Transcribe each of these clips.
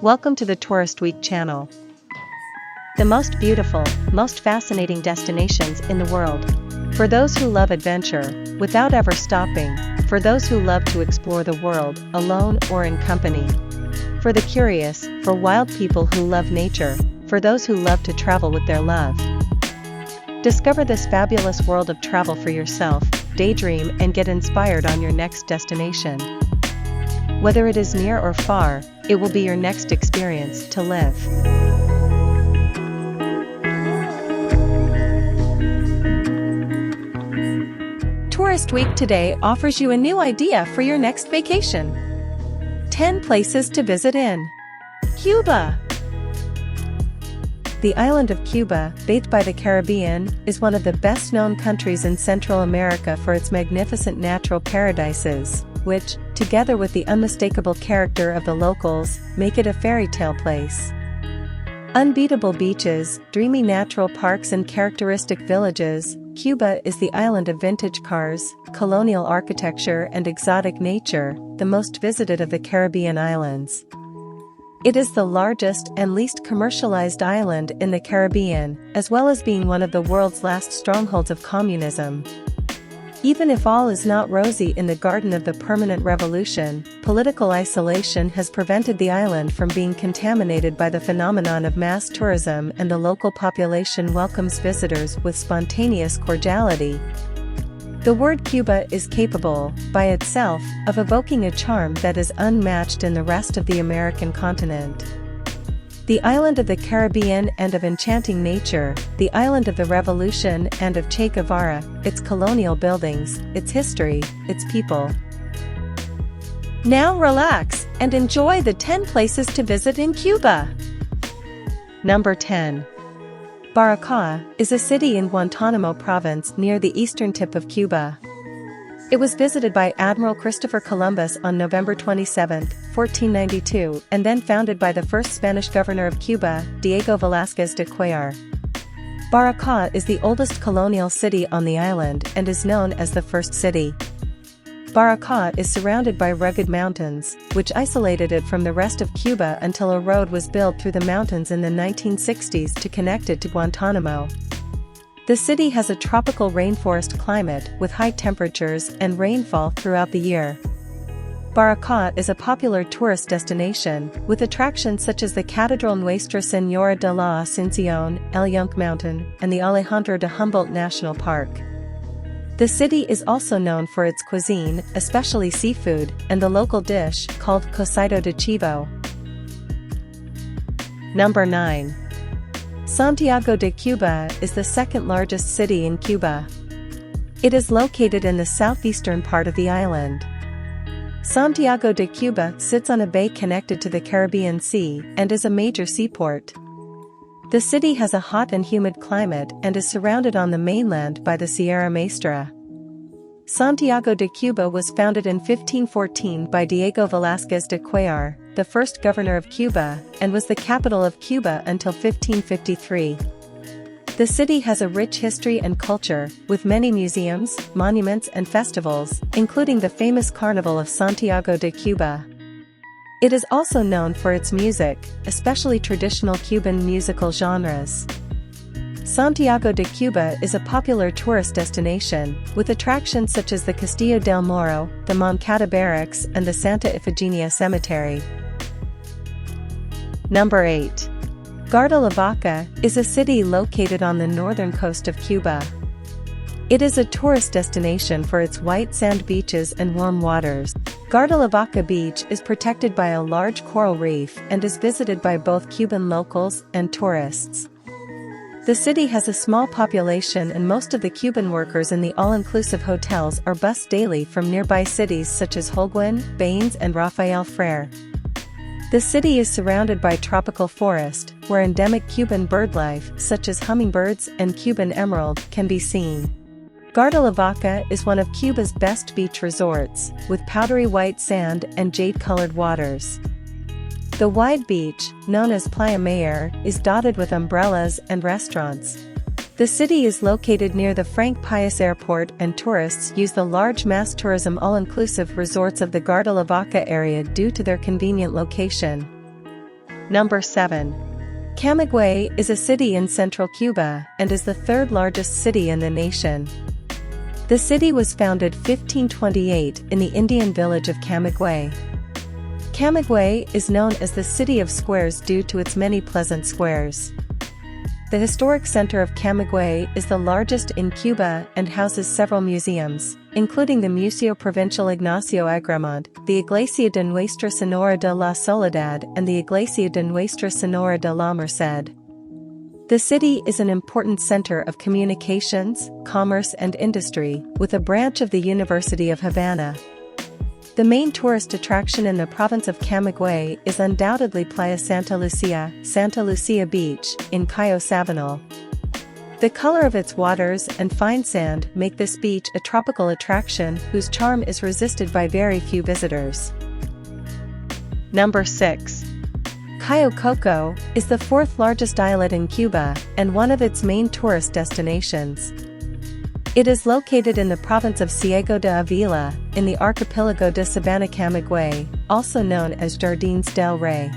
Welcome to the Tourist Week channel. The most beautiful, most fascinating destinations in the world. For those who love adventure, without ever stopping, for those who love to explore the world, alone or in company. For the curious, for wild people who love nature, for those who love to travel with their love. Discover this fabulous world of travel for yourself, daydream and get inspired on your next destination. Whether it is near or far, it will be your next experience to live. Tourist Week today offers you a new idea for your next vacation. 10 places to visit in Cuba. The island of Cuba, bathed by the Caribbean, is one of the best-known countries in Central America for its magnificent natural paradises, which, together with the unmistakable character of the locals, make it a fairy tale place. Unbeatable beaches, dreamy natural parks and characteristic villages, Cuba is the island of vintage cars, colonial architecture and exotic nature, the most visited of the Caribbean islands. It is the largest and least commercialized island in the Caribbean, as well as being one of the world's last strongholds of communism. Even if all is not rosy in the garden of the permanent revolution, political isolation has prevented the island from being contaminated by the phenomenon of mass tourism, and the local population welcomes visitors with spontaneous cordiality. The word Cuba is capable, by itself, of evoking a charm that is unmatched in the rest of the American continent. The island of the Caribbean and of enchanting nature, the island of the revolution and of Che Guevara, its colonial buildings, its history, its people. Now relax and enjoy the 10 places to visit in Cuba. Number 10. Baracoa is a city in Guantanamo province near the eastern tip of Cuba. It was visited by Admiral Christopher Columbus on November 27, 1492, and then founded by the first Spanish governor of Cuba, Diego Velázquez de Cuellar. Baracoa is the oldest colonial city on the island and is known as the First City. Baracoa is surrounded by rugged mountains, which isolated it from the rest of Cuba until a road was built through the mountains in the 1960s to connect it to Guantanamo. The city has a tropical rainforest climate with high temperatures and rainfall throughout the year. Baracoa is a popular tourist destination, with attractions such as the Catedral Nuestra Señora de la Ascensión, El Yunque Mountain, and the Alejandro de Humboldt National Park. The city is also known for its cuisine, especially seafood, and the local dish, called cocido de chivo. Number 9. Santiago de Cuba is the second largest city in Cuba. It is located in the southeastern part of the island. Santiago de Cuba sits on a bay connected to the Caribbean Sea and is a major seaport. The city has a hot and humid climate and is surrounded on the mainland by the Sierra Maestra. Santiago de Cuba was founded in 1514 by Diego Velázquez de Cuellar, the first governor of Cuba, and was the capital of Cuba until 1553. The city has a rich history and culture, with many museums, monuments and festivals, including the famous Carnival of Santiago de Cuba. It is also known for its music, especially traditional Cuban musical genres. Santiago de Cuba is a popular tourist destination, with attractions such as the Castillo del Moro, the Moncada Barracks and the Santa Ifigenia Cemetery. Number 8. Garda La Vaca is a city located on the northern coast of Cuba. It is a tourist destination for its white sand beaches and warm waters. Garda La Vaca Beach is protected by a large coral reef and is visited by both Cuban locals and tourists. The city has a small population and most of the Cuban workers in the all-inclusive hotels are bused daily from nearby cities such as Holguin, Baines and Rafael Frere. The city is surrounded by tropical forest, where endemic Cuban birdlife such as hummingbirds and Cuban emerald can be seen. Garda La Vaca is one of Cuba's best beach resorts, with powdery white sand and jade-colored waters. The wide beach, known as Playa Mayor, is dotted with umbrellas and restaurants. The city is located near the Frank Pius Airport and tourists use the large mass tourism all-inclusive resorts of the Garda La Vaca area due to their convenient location. Number 7. Camagüey is a city in central Cuba and is the third largest city in the nation. The city was founded 1528 in the Indian village of Camagüey. Camagüey is known as the City of Squares due to its many pleasant squares. The historic center of Camagüey is the largest in Cuba and houses several museums, including the Museo Provincial Ignacio Agramont, the Iglesia de Nuestra Señora de la Soledad and the Iglesia de Nuestra Señora de la Merced. The city is an important center of communications, commerce and industry, with a branch of the University of Havana. The main tourist attraction in the province of Camagüey is undoubtedly Playa Santa Lucia Beach, in Cayo Sabanal. The color of its waters and fine sand make this beach a tropical attraction whose charm is resisted by very few visitors. Number 6. Cayo Coco is the fourth largest islet in Cuba and one of its main tourist destinations. It is located in the province of Ciego de Avila, in the archipelago de Sabana Camagüey, also known as Jardines del Rey.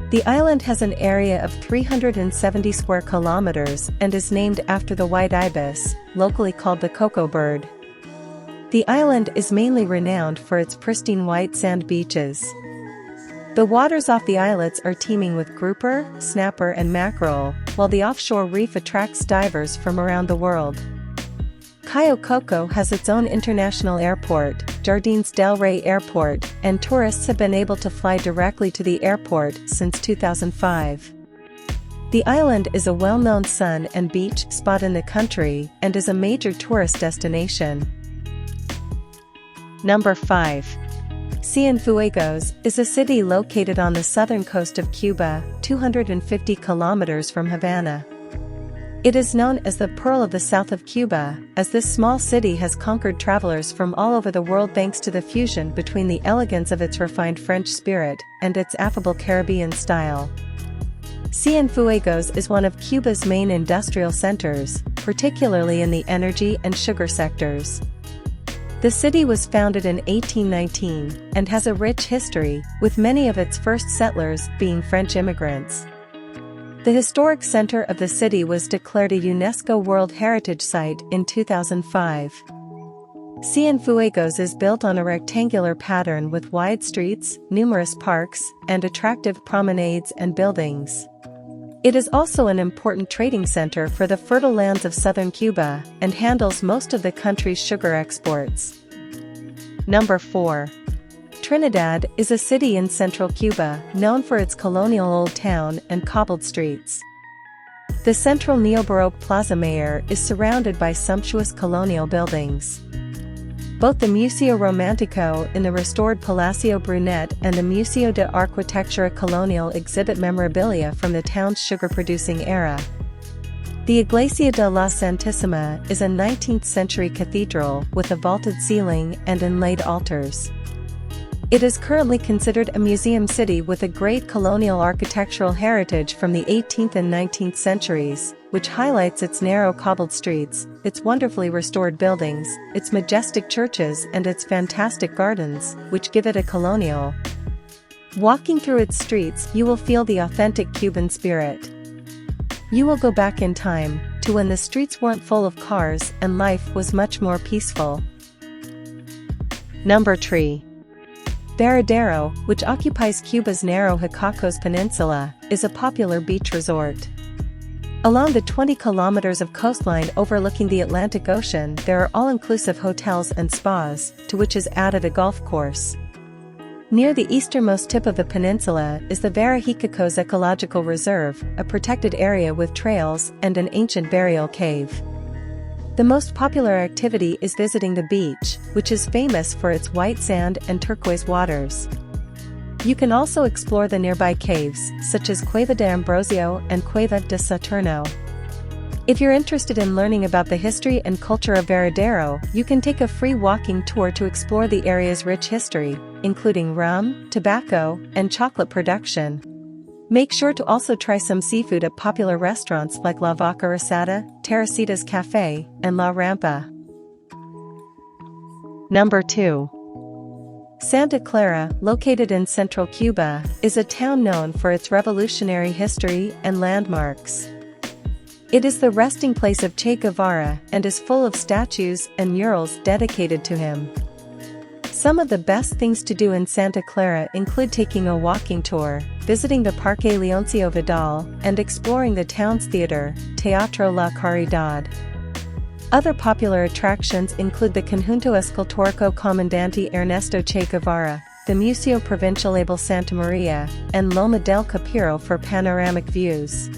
The island has an area of 370 square kilometers and is named after the white ibis, locally called the cocoa bird. The island is mainly renowned for its pristine white sand beaches. The waters off the islets are teeming with grouper, snapper and mackerel, while the offshore reef attracts divers from around the world. Cayo Coco has its own international airport, Jardines del Rey Airport, and tourists have been able to fly directly to the airport since 2005. The island is a well-known sun and beach spot in the country and is a major tourist destination. Number 5. Cienfuegos is a city located on the southern coast of Cuba, 250 kilometers from Havana. It is known as the Pearl of the South of Cuba, as this small city has conquered travelers from all over the world thanks to the fusion between the elegance of its refined French spirit and its affable Caribbean style. Cienfuegos is one of Cuba's main industrial centers, particularly in the energy and sugar sectors. The city was founded in 1819 and has a rich history, with many of its first settlers being French immigrants. The historic center of the city was declared a UNESCO World Heritage Site in 2005. Cienfuegos is built on a rectangular pattern with wide streets, numerous parks, and attractive promenades and buildings. It is also an important trading center for the fertile lands of southern Cuba and handles most of the country's sugar exports. Number 4. Trinidad is a city in central Cuba, known for its colonial old town and cobbled streets. The central neo-Baroque Plaza Mayor is surrounded by sumptuous colonial buildings. Both the Museo Romantico in the restored Palacio Brunet and the Museo de Arquitectura Colonial exhibit memorabilia from the town's sugar-producing era. The Iglesia de la Santísima is a 19th-century cathedral with a vaulted ceiling and inlaid altars. It is currently considered a museum city with a great colonial architectural heritage from the 18th and 19th centuries, which highlights its narrow cobbled streets, its wonderfully restored buildings, its majestic churches and its fantastic gardens, which give it a colonial. Walking through its streets, you will feel the authentic Cuban spirit. You will go back in time, to when the streets weren't full of cars and life was much more peaceful. Number 3. Varadero, which occupies Cuba's narrow Jacacos Peninsula, is a popular beach resort. Along the 20 kilometers of coastline overlooking the Atlantic Ocean, there are all-inclusive hotels and spas, to which is added a golf course. Near the easternmost tip of the peninsula is the Varadero Ecological Reserve, a protected area with trails and an ancient burial cave. The most popular activity is visiting the beach, which is famous for its white sand and turquoise waters. You can also explore the nearby caves, such as Cueva de Ambrosio and Cueva de Saturno. If you're interested in learning about the history and culture of Varadero, you can take a free walking tour to explore the area's rich history, including rum, tobacco, and chocolate production. Make sure to also try some seafood at popular restaurants like La Vaca Rosada, Teresita's Cafe, and La Rampa. Number 2. Santa Clara, located in central Cuba, is a town known for its revolutionary history and landmarks. It is the resting place of Che Guevara and is full of statues and murals dedicated to him. Some of the best things to do in Santa Clara include taking a walking tour, visiting the Parque Leoncio Vidal, and exploring the town's theater, Teatro La Caridad. Other popular attractions include the Conjunto Escultórico Comandante Ernesto Che Guevara, the Museo Provincial Abel Santa Maria, and Loma del Capiro for panoramic views.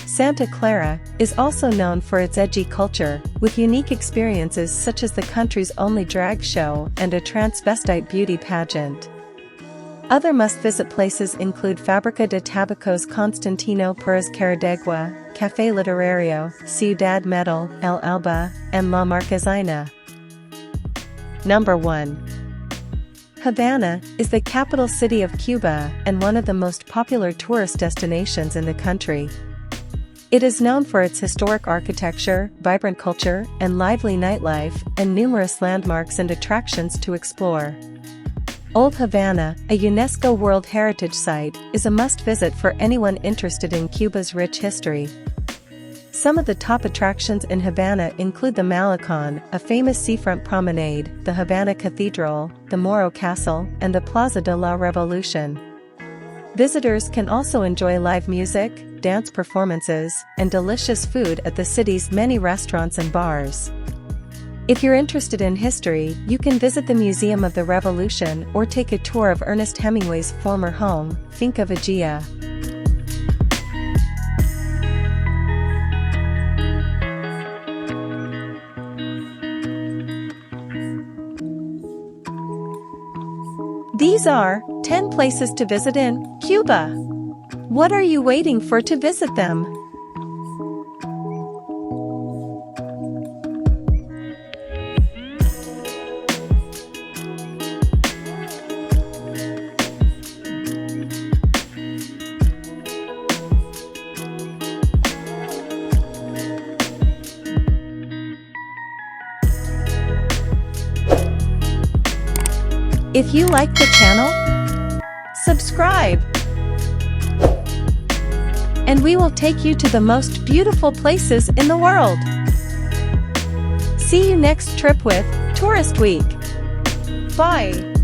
Santa Clara is also known for its edgy culture, with unique experiences such as the country's only drag show and a transvestite beauty pageant. Other must-visit places include Fábrica de Tabacos Constantino Pérez Caradegua, Café Literario, Ciudad Metal, El Alba, and La Marquesina. Number 1. Havana is the capital city of Cuba and one of the most popular tourist destinations in the country. It is known for its historic architecture, vibrant culture, and lively nightlife, and numerous landmarks and attractions to explore. Old Havana, a UNESCO World Heritage Site, is a must-visit for anyone interested in Cuba's rich history. Some of the top attractions in Havana include the Malecón, a famous seafront promenade, the Havana Cathedral, the Morro Castle, and the Plaza de la Revolución. Visitors can also enjoy live music, dance performances, and delicious food at the city's many restaurants and bars. If you're interested in history, you can visit the Museum of the Revolution or take a tour of Ernest Hemingway's former home, Finca Vigía. These are 10 places to visit in Cuba. What are you waiting for to visit them? If you like the channel, subscribe, and we will take you to the most beautiful places in the world. See you next trip with Tourist Week. Bye.